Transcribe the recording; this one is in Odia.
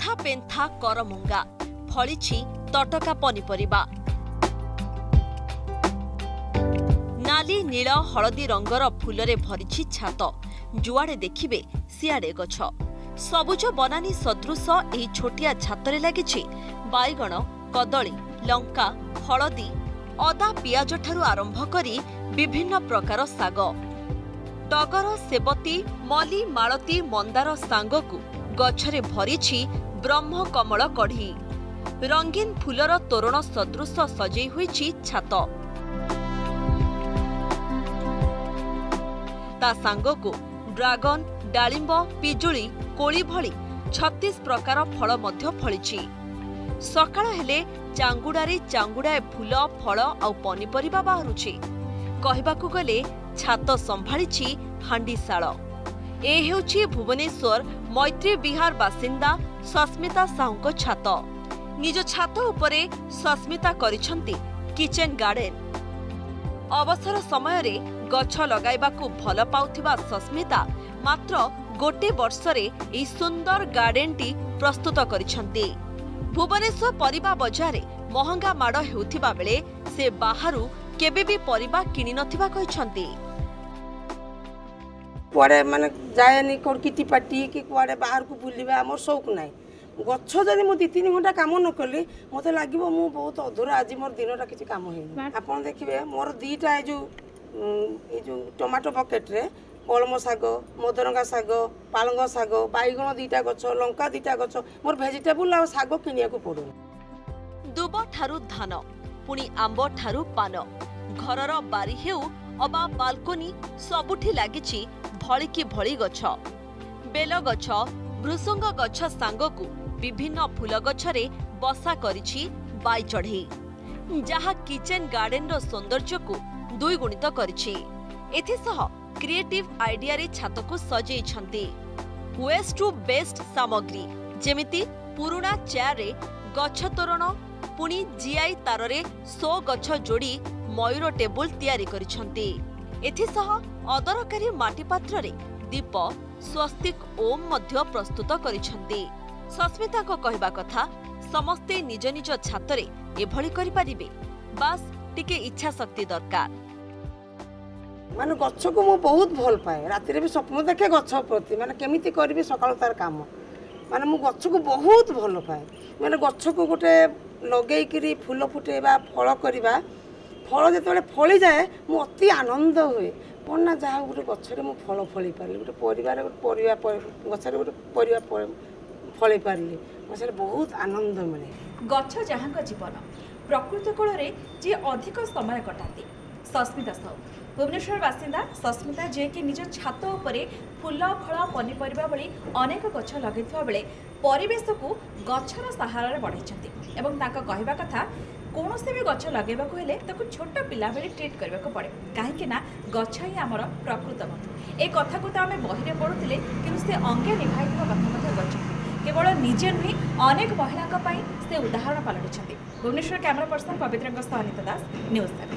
ଅଧା ପେନ୍ଥା କରମଙ୍ଗା ଫଳିଛି ତଟକା ପନିପରିବା। ନାଲି ନୀଳ ହଳଦୀ ରଙ୍ଗର ଫୁଲରେ ଭରିଛି ଛାତ। ଯୁଆଡ଼େ ଦେଖିବେ ସିଆଡ଼େ ଗଛ। ସବୁଜ ବନାନୀ ସଦୃଶ ଏହି ଛୋଟିଆ ଛାତରେ ଲାଗିଛି ବାଇଗଣ, କଦଳୀ, ଲଙ୍କା, ହଳଦୀ, ଅଦା, ପିଆଜଠାରୁ ଆରମ୍ଭ କରି ବିଭିନ୍ନ ପ୍ରକାର ଶାଗ। ଟଗର, ସେବତୀ, ମଲ୍ଲି, ମାଳତୀ, ମନ୍ଦାର ସାଙ୍ଗକୁ ଗଛରେ ଭରିଛି ବ୍ରହ୍ମକମଳ କଢ଼ି। ରଙ୍ଗୀନ ଫୁଲର ତୋରଣ ସଦୃଶ ସଜେଇ ହୋଇଛି ଛାତ। ତା ସାଙ୍ଗକୁ ଡ୍ରାଗନ, ଡାଳିମ୍ବ, ପିଜୁଳି, କୋଳି ଭଳି 36 ପ୍ରକାର ଫଳ ମଧ୍ୟ ଫଳିଛି। ସକାଳ ହେଲେ ଚାଙ୍ଗୁଡାରେ ଚାଙ୍ଗୁଡାଏ ଫୁଲ, ଫଳ ଆଉ ପନିପରିବା ବାହାରୁଛି। କହିବାକୁ ଗଲେ ଛାତ ସମ୍ଭାଳିଛି ହାଣ୍ଡିଶାଳ। ଏ ହେଉଛି ଭୁବନେଶ୍ୱର ମୈତ୍ରୀ ବିହାର ବାସିନ୍ଦା ସସ୍ମିତା ସାହୁଙ୍କ ଛାତ। ନିଜ ଛାତ ଉପରେ ସସ୍ମିତା କରିଛନ୍ତି କିଚେନ ଗାର୍ଡେନ। ଅବସର ସମୟରେ ଗଛ ଲଗାଇବାକୁ ଭଲ ପାଉଥିବା ସସ୍ମିତା ମାତ୍ର ଗୋଟେ ବର୍ଷରେ ଏହି ସୁନ୍ଦର ଗାର୍ଡେନଟି ପ୍ରସ୍ତୁତ କରିଛନ୍ତି। ଭୁବନେଶ୍ୱର ପରିବା ବଜାରରେ ମହଙ୍ଗା ମାଡ଼ ହେଉଥିବା ବେଳେ ସେ ବାହାରୁ କେବେ ବି ପରିବା କିଣି ନଥିବା କହିଛନ୍ତି। କୁଆଡ଼େ ମାନେ ଯାଏନି କିଟି ପାଟି କି କୁଆଡ଼େ ବାହାରକୁ ବୁଲିବା ଆମର ସଉକ ନାହିଁ। ଗଛ ଯଦି ମୁଁ 2-3 ଘଣ୍ଟା କାମ ନ କଲି ମୋତେ ଲାଗିବ ମୁଁ ବହୁତ ଅଧୁରା, ଆଜି ମୋର ଦିନଟା କିଛି କାମ ହେଇନି। ଆପଣ ଦେଖିବେ ମୋର 2ଟା ଏ ଯେଉଁ ଟମାଟୋ ବକେଟରେ କଳମ ଶାଗ, ମଦରଙ୍ଗା ଶାଗ, ପାଳଙ୍ଗ ଶାଗ, ବାଇଗଣ 2ଟା ଗଛ, ଲଙ୍କା 2ଟା ଗଛ, ମୋର ଭେଜିଟେବୁଲ ଆଉ ଶାଗ କିଣିବାକୁ ପଡୁନି। ଦୁବ ଠାରୁ ଧାନ, ପୁଣି ଆମ୍ବ ଠାରୁ ପାନ, ଘରର ବାରି ହେଉ ଅବା ବାଲକୋନି ସବୁଠି ଲାଗିଛି ଭଳିକି ଭଳି ଗଛ। ବେଲ ଗଛ, ଭୃସୁଙ୍ଗ ଗଛ ସାଙ୍ଗକୁ ବିଭିନ୍ନ ଫୁଲ ଗଛରେ ବସା କରିଛି ବାଇ ଚଢ଼େଇ, ଯାହା କିଚେନ ଗାର୍ଡେନର ସୌନ୍ଦର୍ଯ୍ୟକୁ ଦ୍ୱିଗୁଣିତ କରିଛି। ଏଥିସହ କ୍ରିଏଟିଭ ଆଇଡିଆରେ ଛାତକୁ ସଜେଇଛନ୍ତି ୱେଷ୍ଟ ଟୁ ବେଷ୍ଟ ସାମଗ୍ରୀ, ଯେମିତି ପୁରୁଣା ଚେୟାରରେ ଗଛ ତୋରଣ, ପୁଣି ଜିଆଇ ତାରରେ ଶୋ ଗଛ ଯୋଡ଼ି ମୟୂର ଟେବୁଲ ତିଆରି କରିଛନ୍ତି। ଏଥିସହ ଅଦରକାରୀ ମାଟି ପାତ୍ରରେ ଦୀପ, ସ୍ୱସ୍ତିକ ଓମ୍ ମଧ୍ୟ ପ୍ରସ୍ତୁତ କରିଛନ୍ତି। ସସ୍ମିତାଙ୍କ କହିବା କଥା, ସମସ୍ତେ ନିଜ ନିଜ ଛାତରେ ଏଭଳି କରିପାରିବେ, ବାସ୍ ଟିକେ ଇଚ୍ଛା ଶକ୍ତି ଦରକାର। ମାନେ ଗଛକୁ ମୁଁ ବହୁତ ଭଲ ପାଏ। ରାତିରେ ବି ସ୍ୱପ୍ନ ଦେଖେ ଗଛ ପ୍ରତି, ମାନେ କେମିତି କରିବି ସକାଳୁ ତାର କାମ। ମାନେ ମୁଁ ଗଛକୁ ବହୁତ ଭଲ ପାଏ। ମାନେ ଗଛକୁ ଗୋଟେ ଲଗେଇକିରି ଫୁଲ ଫୁଟେଇବା, ଫଳ କରିବା, ଫଳ ଯେତେବେଳେ ଫଳିଯାଏ ମୁଁ ଅତି ଆନନ୍ଦ ହୁଏ। କ'ଣ ନା ଯାହା ଗୋଟେ ଗଛରେ ମୁଁ ଫଳ ଫଳେଇ ପାରିଲି, ଗୋଟେ ପରିବାର ପରିବା ଗଛରେ ଗୋଟେ ପରିବା ଫଳେଇ ପାରିଲି, ଗଛରେ ବହୁତ ଆନନ୍ଦ ମିଳେ। ଗଛ ଯାହାଙ୍କ ଜୀବନ, ପ୍ରକୃତି କୋଳରେ ଯିଏ ଅଧିକ ସମୟ କଟାନ୍ତି ସସ୍ମିତା ସାହୁ। ଭୁବନେଶ୍ୱର ବାସିନ୍ଦା ସସ୍ମିତା, ଯିଏକି ନିଜ ଛାତ ଉପରେ ଫୁଲ, ଫଳ, ପନିପରିବା ଭଳି ଅନେକ ଗଛ ଲଗାଇଥିବା ବେଳେ ପରିବେଶକୁ ଗଛର ସାହାରାରେ ବଢ଼ାଇଛନ୍ତି। ଏବଂ ତାଙ୍କ କହିବା କଥା, କୌଣସି ବି ଗଛ ଲଗାଇବାକୁ ହେଲେ ତାକୁ ଛୋଟ ପିଲା ଭଳି ଟ୍ରିଟ୍ କରିବାକୁ ପଡ଼େ, କାହିଁକି ନା ଗଛ ହିଁ ଆମର ପ୍ରକୃତ ବନ୍ଧୁ। ଏ କଥାକୁ ତ ଆମେ ବହିରେ ପଢ଼ୁଥିଲେ, କିନ୍ତୁ ସେ ଅଙ୍ଗେ ନିଭାଇଥିବା କଥା ମଧ୍ୟ କରିଛନ୍ତି। କେବଳ ନିଜେ ନୁହେଁ, ଅନେକ ମହିଳାଙ୍କ ପାଇଁ ସେ ଉଦାହରଣ ପାଲଟିଛନ୍ତି। ଭୁବନେଶ୍ୱର କ୍ୟାମେରା ପର୍ସନ ପବିତ୍ରଙ୍କ ସହ ଅନିତା ଦାସ, ନ୍ୟୁଜ୍ 7।